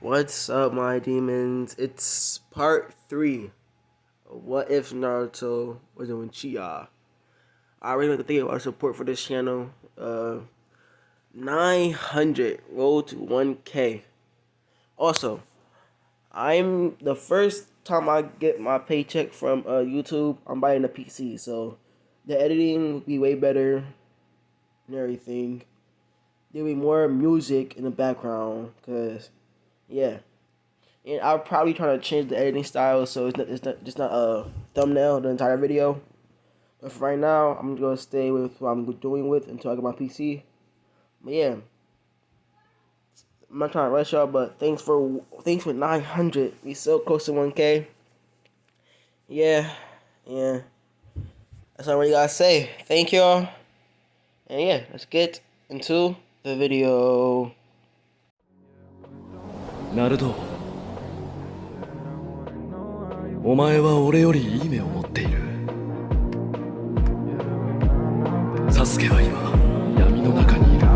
What's up, my demons? It's part 3 of What If Naruto was an uchiha. I really like to thank you for our support for this channel. 900, road to 1K. Also, I'm the first time I get my paycheck from YouTube, I'm buying a PC, so the editing will be way better and everything. There'll be more music in the background, cause yeah. And I'll probably try to change the editing style so it's not a thumbnail the entire video. But for right now, I'm gonna stay with what I'm doing with until I get my PC. But yeah, I'm not trying to rush y'all, but thanks for 900. We so close to 1K. Yeah, that's all I really gotta say. Thank y'all, and yeah, let's get into the video. Naruto, お前は俺よりいい目を持っている。サスケは今闇の中にいる。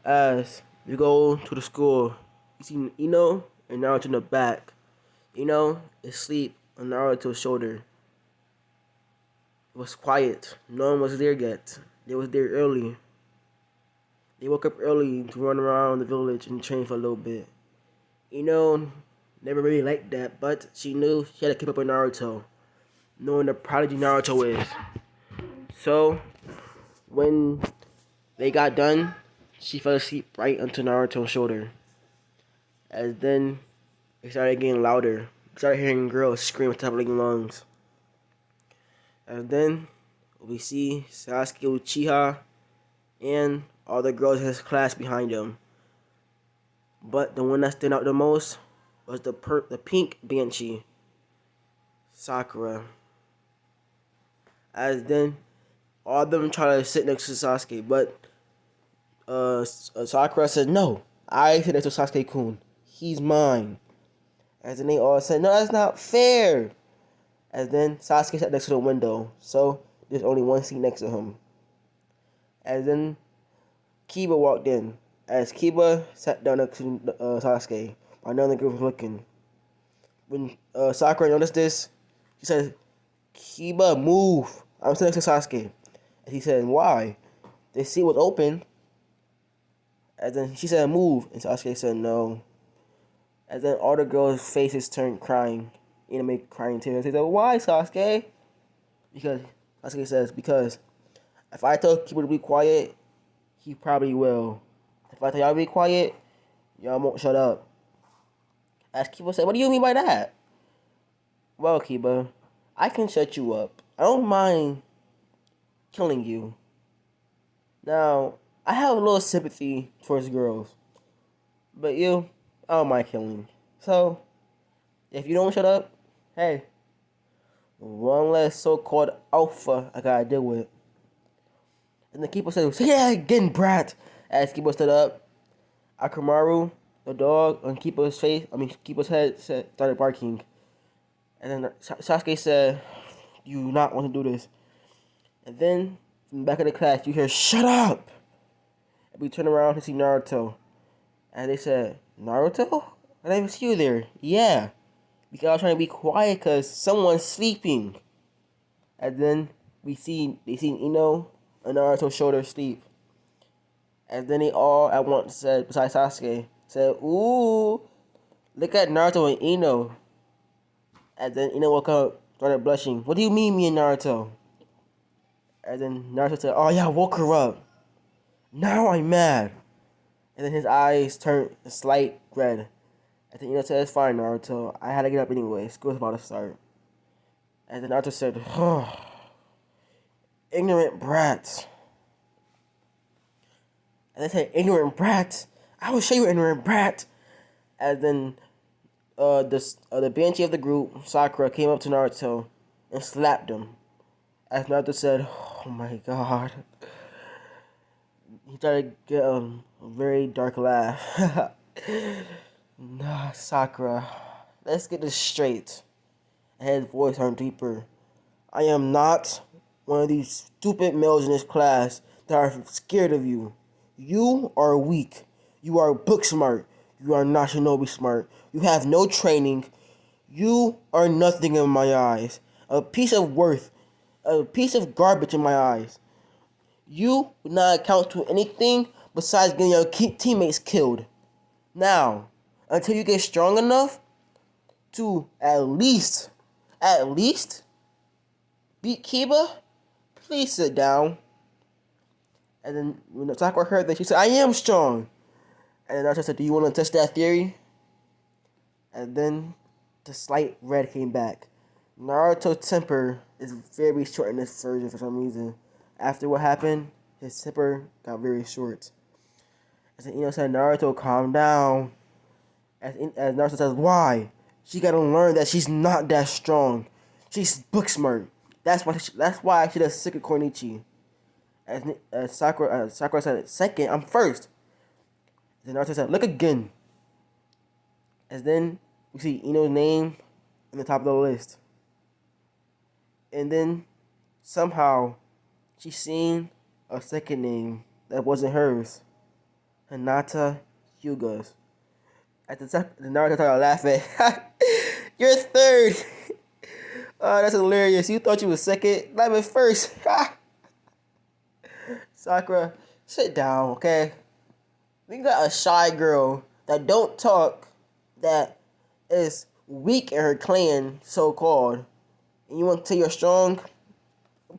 As we go to the school, you see Ino and Naruto in the back. Ino is asleep on Naruto's shoulder. It was quiet. No one was there yet. They was there early. They woke up early to run around the village and train for a little bit. Ino never really liked that, but she knew she had to keep up with Naruto, knowing the prodigy Naruto is. So, when they got done, she fell asleep right onto Naruto's shoulder. As then, it started getting louder. We started hearing girls scream at the top of their lungs. And then, we see Sasuke Uchiha and all the girls in his class behind him. But the one that stood out the most was the pink Banshee, Chakra. As then, all of them try to sit next to Sasuke, but Sakura said, "No, I sit next to Sasuke-kun. He's mine." As then they all said, "No, that's not fair." As then Sasuke sat next to the window, so there's only one seat next to him. As then Kiba walked in. As Kiba sat down next to Sasuke, while none of the girls was looking. When Sakura noticed this, she said, "Kiba, move. I'm sitting next to Sasuke." And he said, "Why?" The seat was open. And then she said, "Move." And Sasuke said, "No." And then all the girls' faces turned crying. Make crying tears. They said, "Why, Sasuke?" Because Sasuke says, "Because if I tell people to be quiet, he probably will. If I tell y'all to be quiet, y'all won't shut up." As Kiba said, "What do you mean by that?" "Well, Kiba, I can shut you up. I don't mind killing you. Now, I have a little sympathy towards girls. But you, I don't mind killing. So, if you don't shut up, hey, one less so-called alpha I gotta deal with." And the Kiba said, "Say that again, brat." As Kiba stood up, Akamaru, the dog, on Kiba's head started barking. And then Sasuke said, "You do not want to do this." And then, from the back of the class, you hear, "Shut up!" And we turn around to see Naruto. And they said, "Naruto? I didn't even see you there." "Yeah, because I was trying to be quiet because someone's sleeping." And then they seen Ino on Naruto's shoulder sleep. And then they all at once said, besides Sasuke, said, "Ooh, look at Naruto and Ino." And then Ino woke up, started blushing. "What do you mean, me and Naruto?" And then Naruto said, "Oh yeah, I woke her up. Now I'm mad." And then his eyes turned a slight red. And then Ino said, "It's fine, Naruto. I had to get up anyway. School's about to start." And then Naruto said, "Oh, ignorant brats. And they said, ignorant brat. I will show you, ignorant brat. And then the banshee of the group, Sakura, came up to Naruto and slapped him. As Naruto said, oh my god. He started to get a very dark laugh. Nah, Sakura, let's get this straight. And his voice turned deeper. I am not one of these stupid males in this class that are scared of you. You are weak. You are book smart. You are not shinobi smart. You have no training. You are nothing in my eyes. A piece of worth. A piece of garbage in my eyes. You would not account to anything besides getting your teammates killed. Now, until you get strong enough to at least beat Kiba, please sit down. And then when Sakura heard that, she said, I am strong. And then Naruto said, do you want to test that theory? And then the slight red came back. Naruto's temper is very short in this version for some reason. After what happened, his temper got very short. As Ino said, Naruto, calm down. As Naruto says, why? She gotta learn that she's not that strong. She's book smart. That's why she does second Kornichi. As Sakura said, second, I'm first. Then Naruto said, look again. As then we see Ino's name in the top of the list. And then somehow she's seen a second name that wasn't hers. Hinata Hyuga's. At the Naruto started laughing. You're third. Oh, that's hilarious. You thought you was second. Not even first. Sakura, sit down, okay? We got a shy girl that don't talk, that is weak in her clan, so-called. And you want to say you're strong?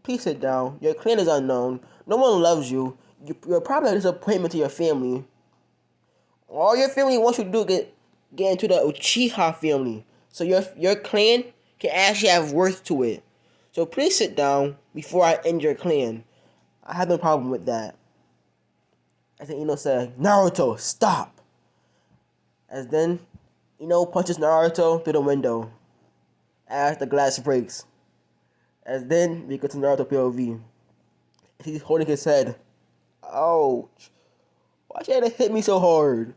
Please sit down. Your clan is unknown. No one loves you. You're probably a disappointment to your family. All your family wants you to do is get into the Uchiha family. So your clan can actually have worth to it. So please sit down before I end your clan. I have no problem with that. As then Ino said, Naruto, stop. As then Ino punches Naruto through the window. As the glass breaks. As then we go to Naruto POV. He's holding his head. Ouch. Why you had to hit me so hard?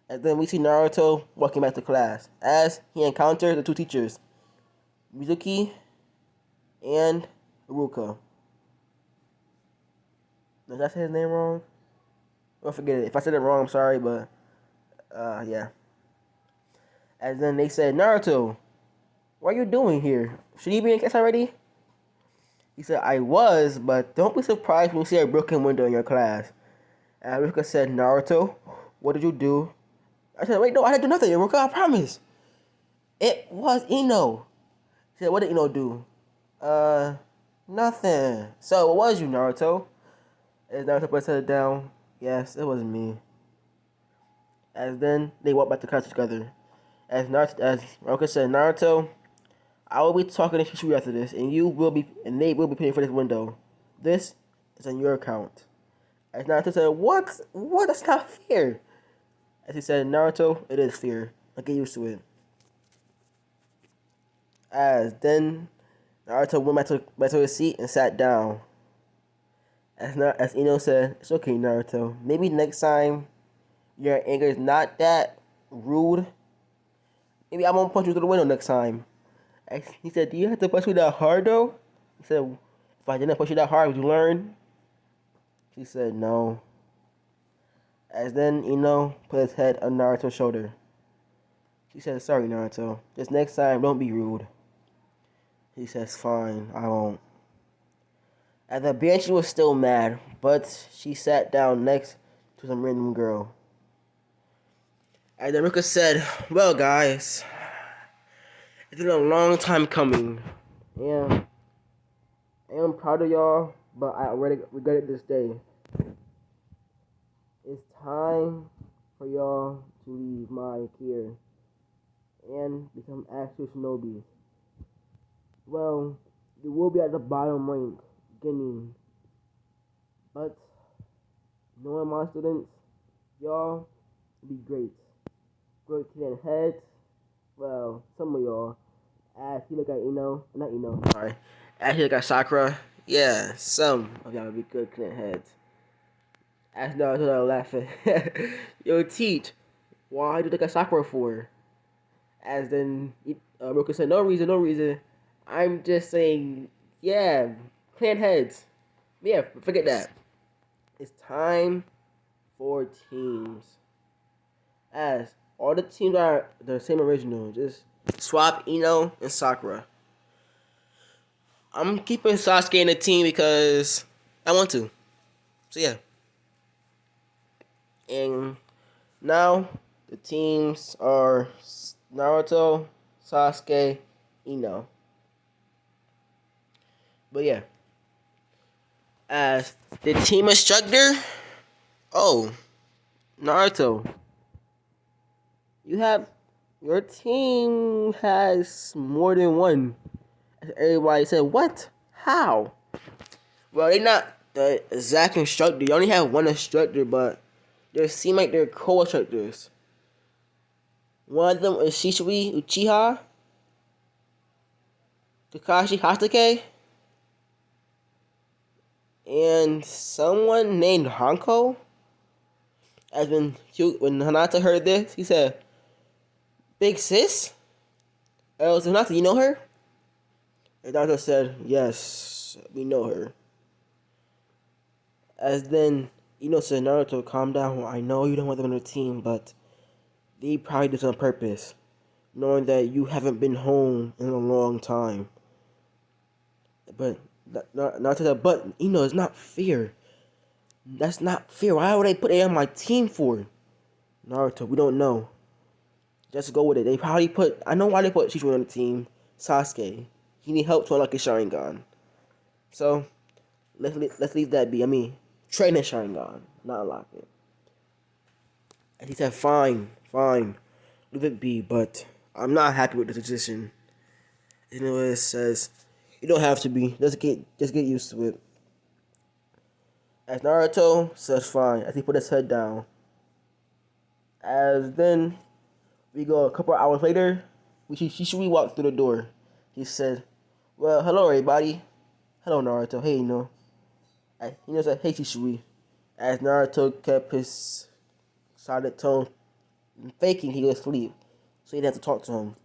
And then we see Naruto walking back to class as he encounters the two teachers, Mizuki and Iruka. Did I say his name wrong? Well, forget it. If I said it wrong, I'm sorry, but yeah. And then they said, Naruto, what are you doing here? Should you be in class already? He said, I was, but don't be surprised when you see a broken window in your class. And Iruka said, Naruto, what did you do? I said, wait, no, I didn't do nothing, Iruka, I promise. It was Ino. He said, what did Ino do? Nothing. So, it was you, Naruto. As Naruto put his head down, yes, it was me. As then, they walked back to class together. As Naruto said, Naruto, I will be talking to Shisui after this, and they will be paying for this window. This is on your account. As Naruto said, what? What? That's not fair. As he said, Naruto, it is fair. I'll get used to it. As then, Naruto went back to his seat and sat down. As Ino said, it's okay, Naruto. Maybe next time your anger is not that rude. Maybe I won't punch you through the window next time. He said, do you have to punch me that hard though? He said, if I didn't punch you that hard, would you learn? She said, no. As then Ino put his head on Naruto's shoulder. She said, sorry, Naruto. Just next time, don't be rude. He says, fine, I won't. And the banshee was still mad, but she sat down next to some random girl. And then Ruka said, well, guys, it's been a long time coming. Yeah, I am proud of y'all, but I already regretted this day. It's time for y'all to leave my care and become actual shinobis. Well, you will be at the bottom rank, beginning, but Knowing my students, y'all be great. Great clean heads. Well, some of y'all. As you look at not sorry. As you look at Chakra, yeah, some of y'all will be good clean heads. As Naruto I'm laughing. Yo, teach. Why do you look at Sakura for? As then Roku said, no reason, no reason. I'm just saying, yeah, clan heads. Yeah, forget that. It's time for teams. As all the teams are the same original, just swap Ino and Sakura. I'm keeping Sasuke in the team because I want to. So yeah. And now the teams are Naruto, Sasuke, Ino. But yeah. As the team instructor, oh, Naruto. Your team has more than one. Everybody said, what? How? Well, they're not the exact instructor. You only have one instructor, but they seem like they're co-instructors. One of them is Shisui Uchiha, Kakashi Hatake, and someone named Hanko. As when Hinata heard this, he said, Big sis? Hinata, you know her? And Naruto said, yes, we know her. As then, said, Naruto, calm down. I know you don't want them on the team, but they probably did this on purpose, knowing that you haven't been home in a long time. But Naruto said, but, it's not fair. That's not fair. Why would they put it on my team for? Naruto, we don't know. Just go with it. They probably I know why they put Shisui on the team. Sasuke. He need help to unlock his Sharingan. So, let's leave that be. I mean, train his Sharingan, not unlock it. And he said, fine. Leave it be, but I'm not happy with the decision. It says, you don't have to be. Just get used to it. As Naruto says fine, as he put his head down. As then we go a couple hours later, Shisui walked through the door. He said, well, hello everybody. Hello Naruto. Hey, said, hey Shisui. As Naruto kept his silent tone, faking he was asleep, so he didn't have to talk to him.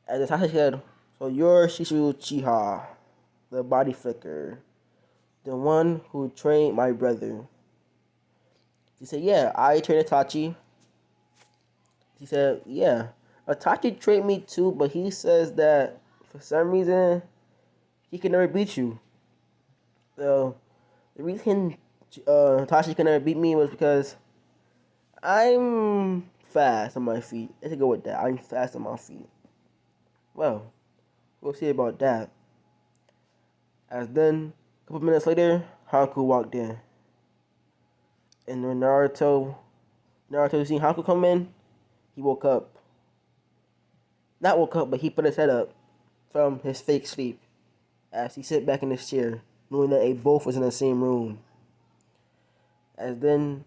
As Sasuke said, so you're Shisui Uchiha, the body flicker, the one who trained my brother. He said, yeah, I trained Itachi. He said, yeah, Itachi trained me too, but he says that for some reason he can never beat you. So the reason Itachi can never beat me was because I'm fast on my feet. Let's go with that. I'm fast on my feet. Well, we'll see about that. As then, a couple minutes later, Hanku walked in. And when Naruto seen Hanku come in, he woke up. Not woke up, but he put his head up from his fake sleep as he sat back in his chair, knowing that they both was in the same room. As then,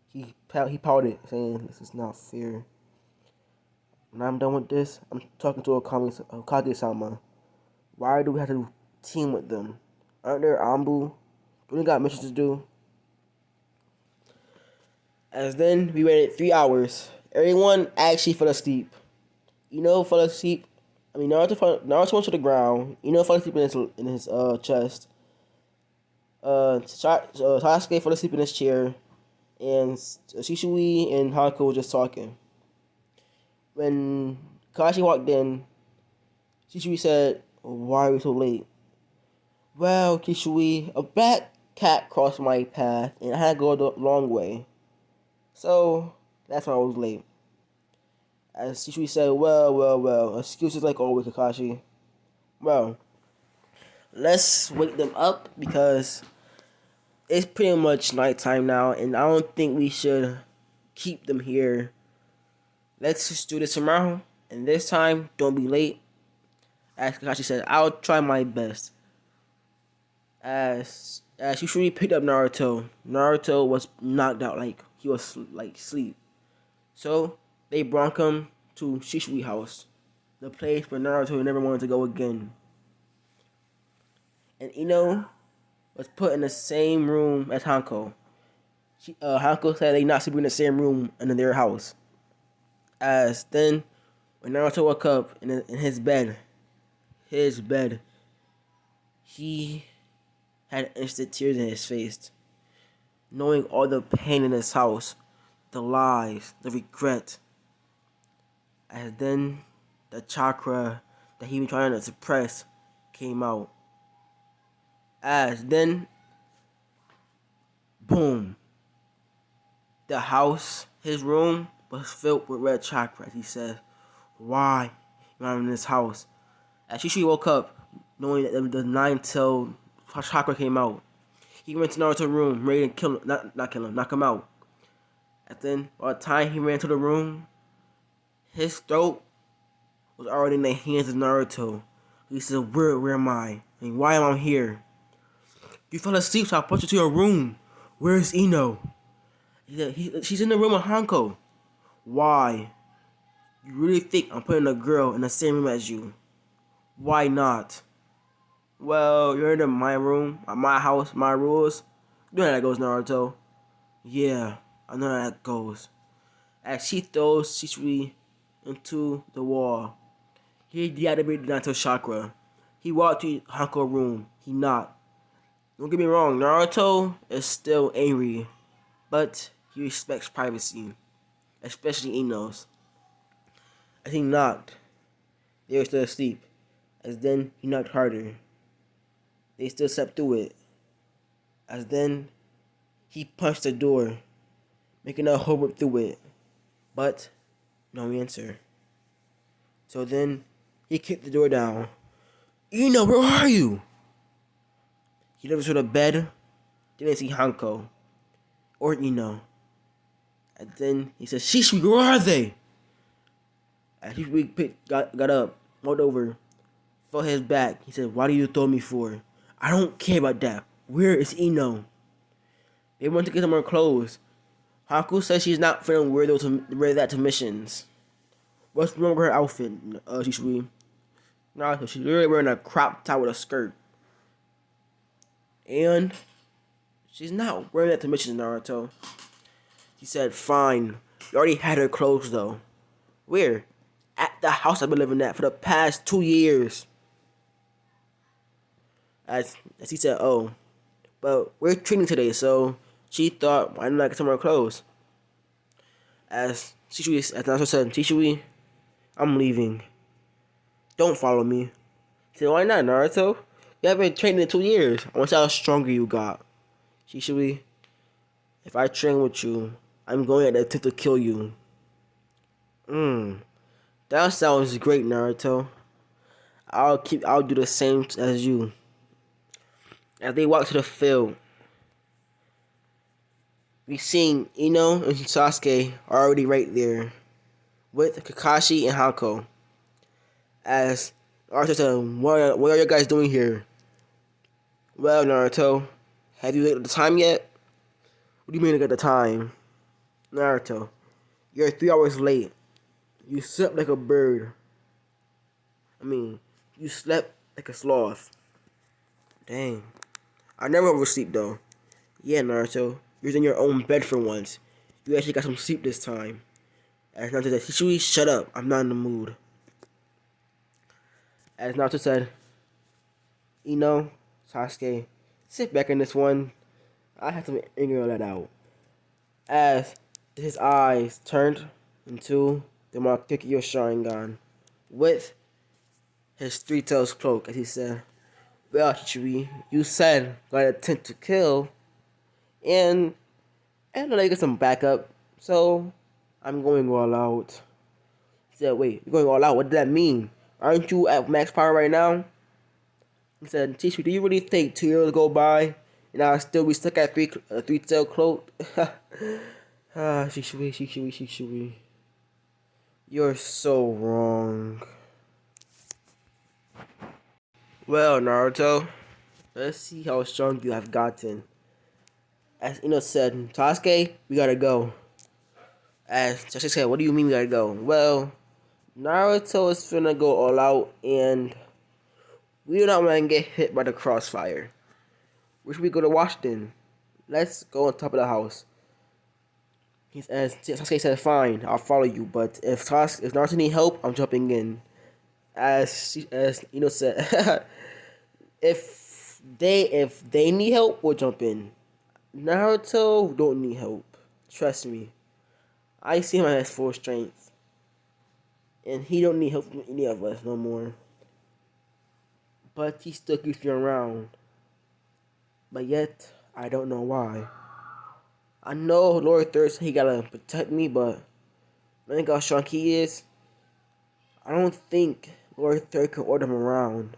he pouted, saying, this is not fair. When I'm done with this, I'm talking to Kage-sama. Why do we have to team with them? Aren't there Ambu? Don't we got missions to do? As then, we waited 3 hours. Everyone actually fell asleep. Fell asleep. I mean, Naruto went to the ground. Fell asleep in his chest. Sasuke fell asleep in his chair. And Shisui and Hanako were just talking. When Kakashi walked in, Shisui said, why are we so late? Well, Shisui, a black cat crossed my path, and I had to go the long way. So, that's why I was late. As Shisui said, well, excuses like always, Kakashi. Well, let's wake them up because it's pretty much nighttime now, and I don't think we should keep them here. Let's just do this tomorrow, and this time, don't be late. As Kakashi said, I'll try my best. As Shisui picked up Naruto, Naruto was knocked out like he was like sleep. So they brought him to Shisui house, the place where Naruto never wanted to go again. And Ino was put in the same room as Hanko. Hanko said they not sleeping in the same room in their house. As then, when Naruto woke up in his bed, he had instant tears in his face, knowing all the pain in his house, the lies, the regret. As then, the chakra that he was trying to suppress came out. As then, boom, the house, his room, was filled with red chakra. He said, "Why am I in this house?" As Shisui woke up, knowing that the nine-tailed chakra came out, he went to Naruto's room, ready to kill him, not kill him, knock him out. And then, by the time he ran to the room, his throat was already in the hands of Naruto. He said, where am I? And why am I here? You fell asleep, so I put you to your room. Where's Ino? He said, she's in the room with Hanko. Why? You really think I'm putting a girl in the same room as you? Why not? Well, you're in my room, my house, my rules. You know how that goes, Naruto. Yeah, I know how that goes. As she throws Shisui into the wall, he deactivated Naruto's chakra. He walked to Hanko's room. He knocked. Don't get me wrong, Naruto is still angry, but he respects privacy, especially Ino's. As he knocked, they were still asleep. As then he knocked harder. They still slept through it. As then he punched the door, making a hole rip through it, but no answer. So then he kicked the door down. Ino, where are you? He looked to the bed, didn't see Hanko or Ino. And then he said, Shisui, where are they? As Shisui got up, walked over, felt his back. He said, why do you throw me for? I don't care about that. Where is Ino? They went to get some more clothes. Haku says she's not feeling wear that to missions. What's wrong with her outfit, Shisui? No, she's literally wearing a crop top with a skirt. And she's not wearing that to missions, Naruto. He said, fine. You already had her clothes, though. Where? At the house I've been living at for the past 2 years. As he said, oh. But we're training today, so she thought, why not get some more clothes? As Naruto said, Shisui, I'm leaving. Don't follow me. He said, why not, Naruto? You haven't trained in 2 years. I want to see how stronger you got. Shisui, if I train with you, I'm going to attempt to kill you. That sounds great, Naruto. I'll do the same as you. As they walk to the field, we seen Ino and Sasuke already right there with Kakashi and Hanko. As Naruto said, what are you guys doing here? Well, Naruto, have you looked at the time yet? What do you mean look at the time? Naruto, you're 3 hours late. You slept like a bird. You slept like a sloth. Dang. I never oversleep though. Yeah, Naruto, you're in your own bed for once. You actually got some sleep this time. As Naruto said, Shisui, shut up. I'm not in the mood. As Naruto said, Ino, Sasuke, sit back in this one. I have to anger that out. As his eyes turned into the Markikyo Sharingan with his 3 tails cloak, as he said, well, Shisui, you said got an attempt to kill, and I know you get some backup, so I'm going all out. He said, wait, you're going all out? What does that mean? Aren't you at max power right now? He said, Shisui, do you really think 2 years go by and I'll still be stuck at 3 tail cloak? Shisui. You're so wrong. Well, Naruto, Let's see how strong you have gotten. As Ino said, Sasuke, we gotta go. As Sasuke said, what do you mean we gotta go? Well, Naruto is finna go all out, and we do not want to get hit by the crossfire. Where should we go to Washington? Let's go on top of the house. As Sasuke said, fine, I'll follow you, but if Naruto need help, I'm jumping in. As Ino said, if they need help, we'll jump in. Naruto don't need help. Trust me. I see him as full strength. And he don't need help from any of us no more. But he still keeps me around. But yet, I don't know why. I know Lord Thirst, he gotta protect me, but knowing how strong he is, I don't think Lord Third can order him around.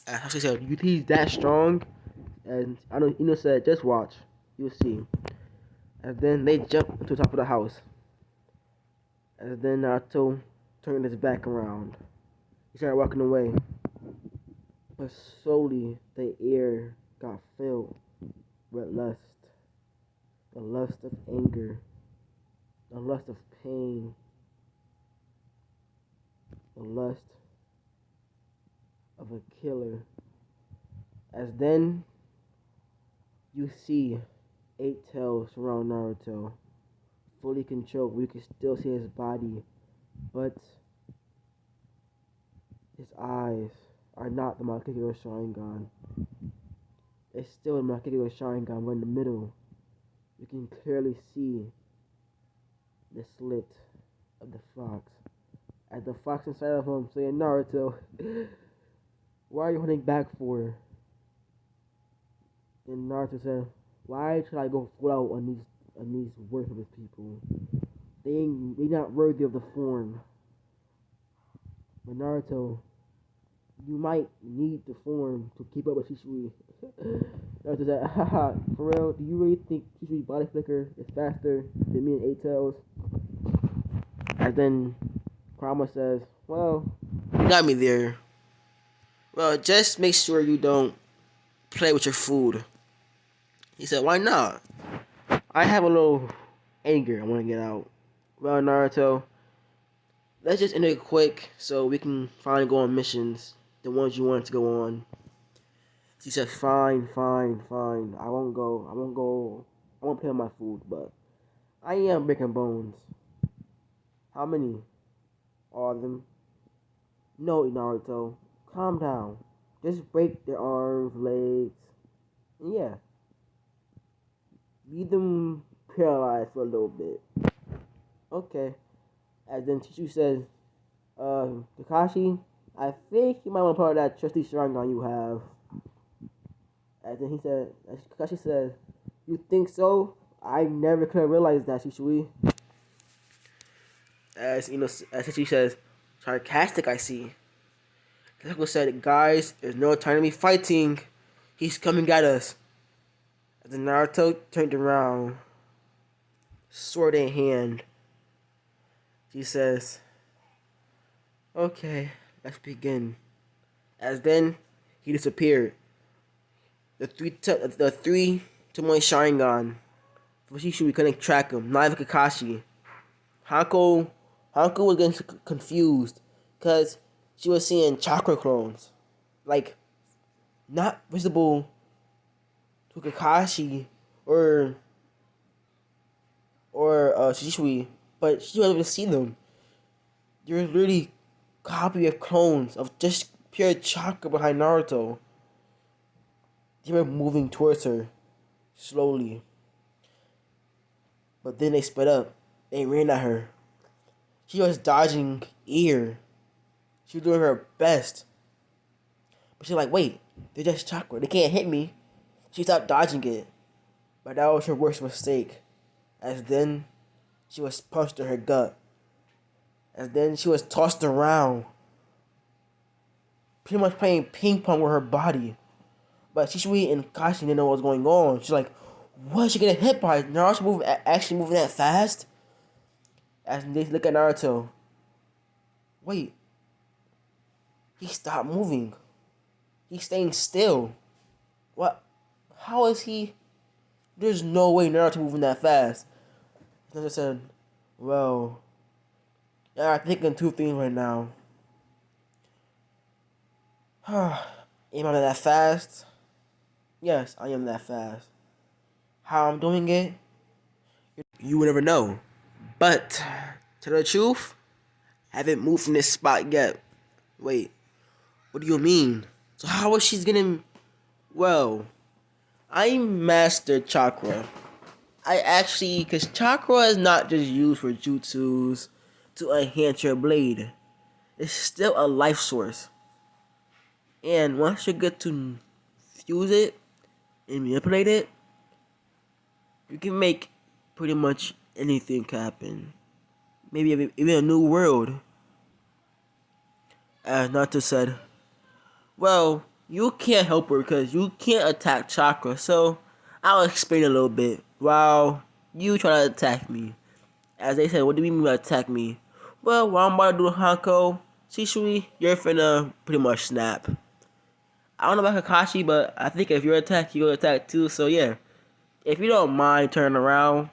As I said, you think he's that strong? And I know Ino said, just watch. You'll see. And then they jump to the top of the house. And then Naruto turned his back around. He started walking away. But slowly, the air got filled with lust. The lust of anger. The lust of pain. The lust of a killer. As then, you see 8 tails surround Naruto. Fully controlled. We can still see his body. But his eyes are not the Makikyo Sharingan. It's still the Makikyo Sharingan, but in the middle, you can clearly see the slit of the fox. As the fox inside of him saying, Naruto, why are you holding back for? And Naruto said, why should I go full out on these worthless people? They not worthy of the form. But Naruto, you might need the form to keep up with Shisui. Naruto said, haha, for real, do you really think Shishui's body flicker is faster than me and 8 tails? And then Kurama says, well, you got me there. Well, just make sure you don't play with your food. He said, why not? I have a little anger I want to get out. Well, Naruto, let's just end it quick so we can finally go on missions. The ones you wanted to go on. She said, fine. I won't go. I won't play with my food, but I am breaking bones. How many? All of them? No, Naruto. Calm down. Just break their arms, legs. And yeah. Leave them paralyzed for a little bit. Okay. And then Chishu says, Kakashi, I think you might want to part of that trusty Sharingan you have. And then Kakashi said, you think so? I never could have realized that, Shisui. As Shisui says, sarcastic, I see. Kakashi said, guys, there's no time to be fighting. He's coming at us. And then Naruto turned around, sword in hand. He says, okay, let's begin. As then, he disappeared. The three Tomoe Sharingan. For Shisui, we couldn't track him. Not even Kakashi. Hanko was getting confused because she was seeing chakra clones, like not visible to Kakashi or Shisui, but she was able to see them. There was literally copy of clones of just pure chakra behind Naruto. They were moving towards her slowly. But then they sped up. They ran at her. She was dodging air. She was doing her best. But she's like, wait, they're just chakra. They can't hit me. She stopped dodging it. But that was her worst mistake. As then, she was punched in her gut. As then, she was tossed around. Pretty much playing ping pong with her body. But Shisui and Kashi didn't know what was going on. She's like, what? She getting hit by Naruto actually moving that fast? As they look at Naruto. Wait. He stopped moving. He's staying still. What? How is he? There's no way Naruto moving that fast. Naruto said, well, yeah, I'm thinking two things right now. Am I that fast? Yes, I am that fast. How I'm doing it? You will never know. But, to tell the truth, I haven't moved from this spot yet. Wait, what do you mean? So how is she getting... Well, I mastered Chakra. Because Chakra is not just used for jutsus to enhance your blade. It's still a life source. And once you get to fuse it and manipulate it, you can make pretty much anything happen. Maybe even a new world. As Naruto said, well, you can't help her because you can't attack Chakra, so I'll explain a little bit while you try to attack me. As they said, what do you mean by attack me? Well, while I'm about to do Hanko, Shisui, you're finna pretty much snap. I don't know about Kakashi, but I think if you're attacked, you're gonna attack too, so yeah. If you don't mind turning around,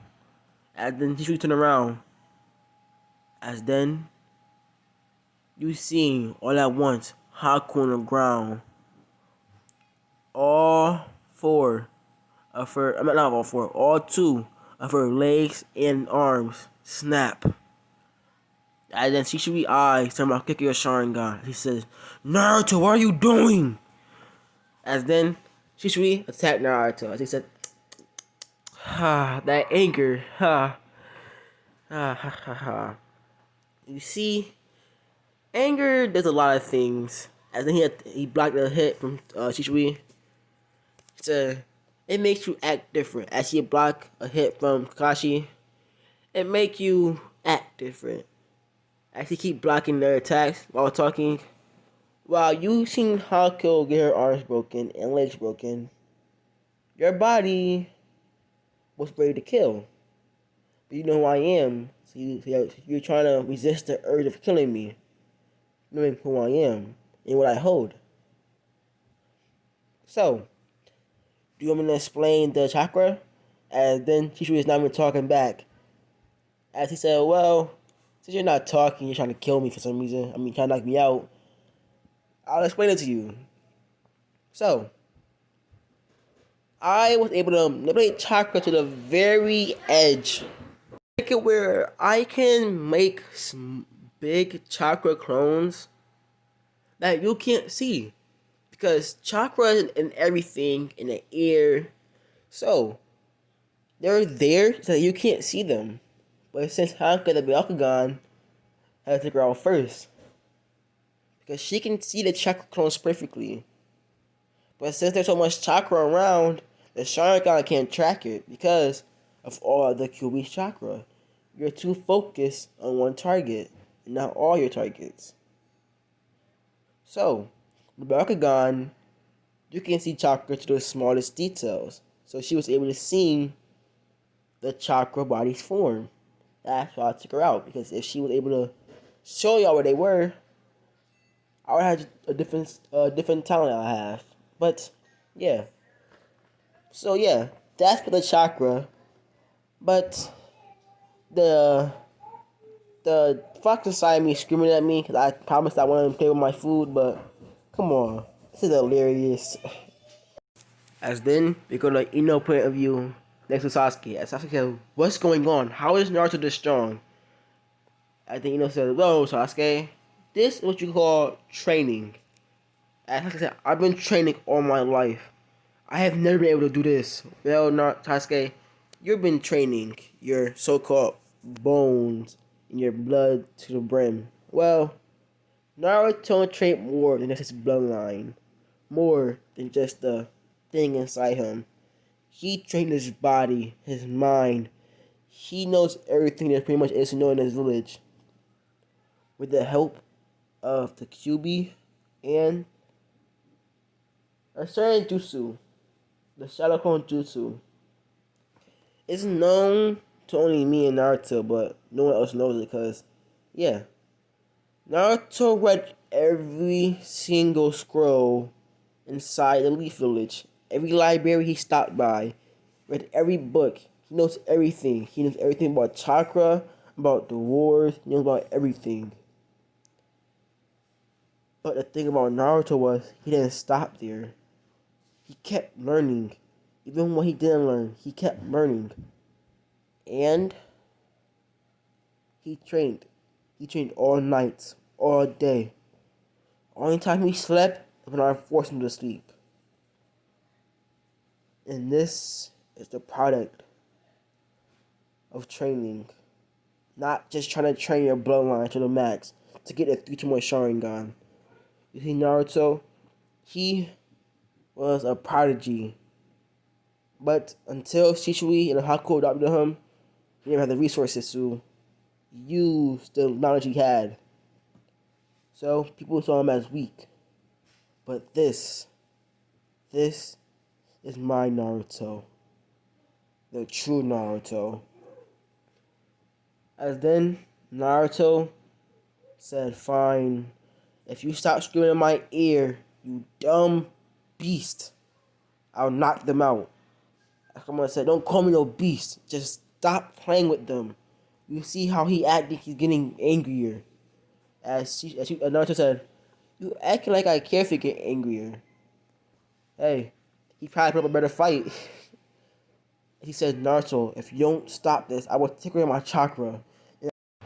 and then Shisui turn around, as then you see all at once Haku on the ground. All four of her, I mean not all four, all two of her legs and arms snap. And then Shisui eyes talking about kicking your Sharingan. He says, Naruto, what are you doing? As then Shisui attacked Naruto. As he said, that anger, You see, anger does a lot of things. As then he blocked a hit from Shisui. It makes you act different. As you block a hit from Kakashi, it makes you act different. As you keep blocking their attacks while talking, while you seen Haku get her arms broken and legs broken, your body was ready to kill. But you know who I am, so you're trying to resist the urge of killing me, knowing who I am and what I hold. So, do you want me to explain the chakra? And then Shisui is not even talking back. As he said, well, since you're not talking, you're trying to kill me for some reason. Trying to knock me out. I'll explain it to you. So, I was able to manipulate chakra to the very edge. Make it where I can make some big chakra clones that you can't see. Because chakra is in everything, in the air. So, they're there so that you can't see them. But since Hanka the Byakugan has to go out first. Because she can see the chakra clones perfectly. But since there's so much chakra around, the Sharingan can't track it because of all the QB chakra. You're too focused on one target, and not all your targets. So, the Byakugan, you can see chakra to the smallest details. So she was able to see the chakra body's form. That's why I took her out, because if she was able to show y'all where they were, I would have a different talent I have. But yeah. So yeah, that's for the chakra. But the fox inside me screaming at me because I promised I wanted to play with my food, but come on, this is hilarious. As then we go to Ino point of view next to Sasuke. As Sasuke says, what's going on? How is Naruto this strong? I think Ino says, whoa, Sasuke, this is what you call training. As Sasuke said, I've been training all my life. I have never been able to do this. Well, not Sasuke, you've been training your so-called bones and your blood to the brim. Well, Naruto trained more than just his bloodline. More than just the thing inside him. He trained his body, his mind. He knows everything that pretty much is to know in his village. With the help of the QB and a certain jutsu, the Shadow Clone Jutsu. It's known to only me and Naruto, but no one else knows it because, yeah. Naruto read every single scroll inside the Leaf Village. Every library he stopped by, read every book. He knows everything. He knows everything about Chakra, about the wars. He knows about everything. But the thing about Naruto was he didn't stop there. He kept learning. Even when he didn't learn, he kept learning. And he trained. He trained all night, all day. Only time he slept was when I forced him to sleep. And this is the product of training. Not just trying to train your bloodline to the max to get a 3-2-1 Sharingan. You see, Naruto, he was a prodigy. But until Shisui and Haku adopted him, he didn't have the resources to use the knowledge he had. So people saw him as weak. But this is my Naruto. The true Naruto. As then, Naruto said, fine, if you stop screaming in my ear, you dumb beast, I'll knock them out. Someone said, don't call me no beast, just stop playing with them. You see how he acting, he's getting angrier. As Naruto said, you acting like I care if you get angrier. Hey, he probably put up a better fight. He said, Naruto, if you don't stop this, I will take away my chakra.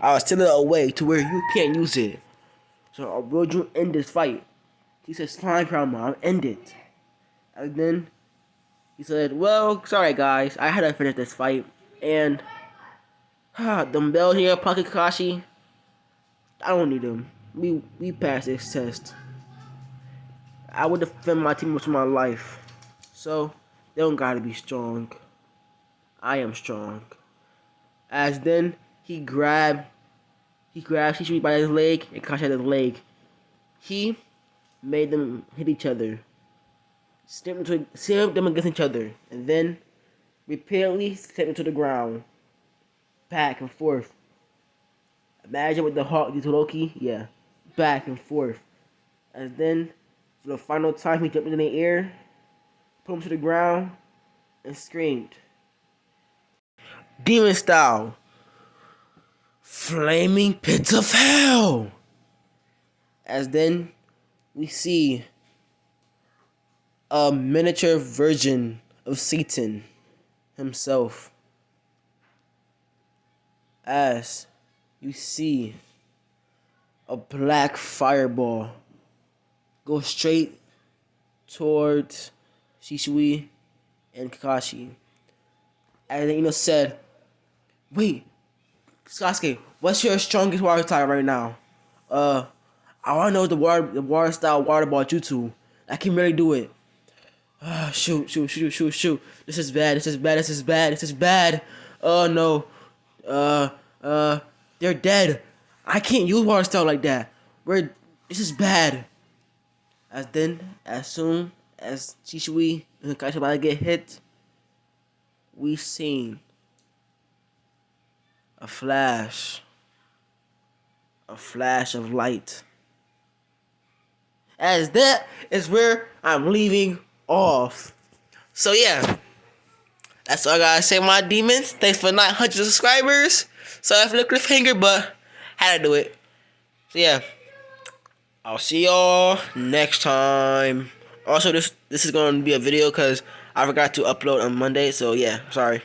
I will send it away to where you can't use it. So I will end this fight. He says, fine, Grandma, I'll end it. And then he said, well, sorry guys, I had to finish this fight. And them bells in your pocket, Kakashi, I don't need them. We passed this test. I would defend my team with my life. So they don't gotta be strong. I am strong. As then he grabbed Shisui by his leg and Kakashi had his leg. He made them hit each other. Slammed them against each other. And then repeatedly slammed them to the ground. Back and forth. Imagine with the Hawk Todoroki, yeah. Back and forth. And then for the final time he jumped in the air, put him to the ground, and screamed. Demon style. Flaming pits of hell. As then we see a miniature version of Satan himself. As you see a black fireball go straight towards Shisui and Kakashi. And then said, wait, Sasuke, what's your strongest water type right now? I wanna know the water style water ball jutsu. I can really do it. Shoot. This is bad. Oh no. They're dead. I can't use water style like that. This is bad. As soon as Shisui and Kakashi about to get hit, we seen a flash of light. As that is where I'm leaving off. So yeah, that's all I gotta say, my demons. Thanks for 900 subscribers. Sorry for the cliffhanger, but had to do it. So yeah, I'll see y'all next time. Also, this is gonna be a video because I forgot to upload on Monday. So yeah, sorry.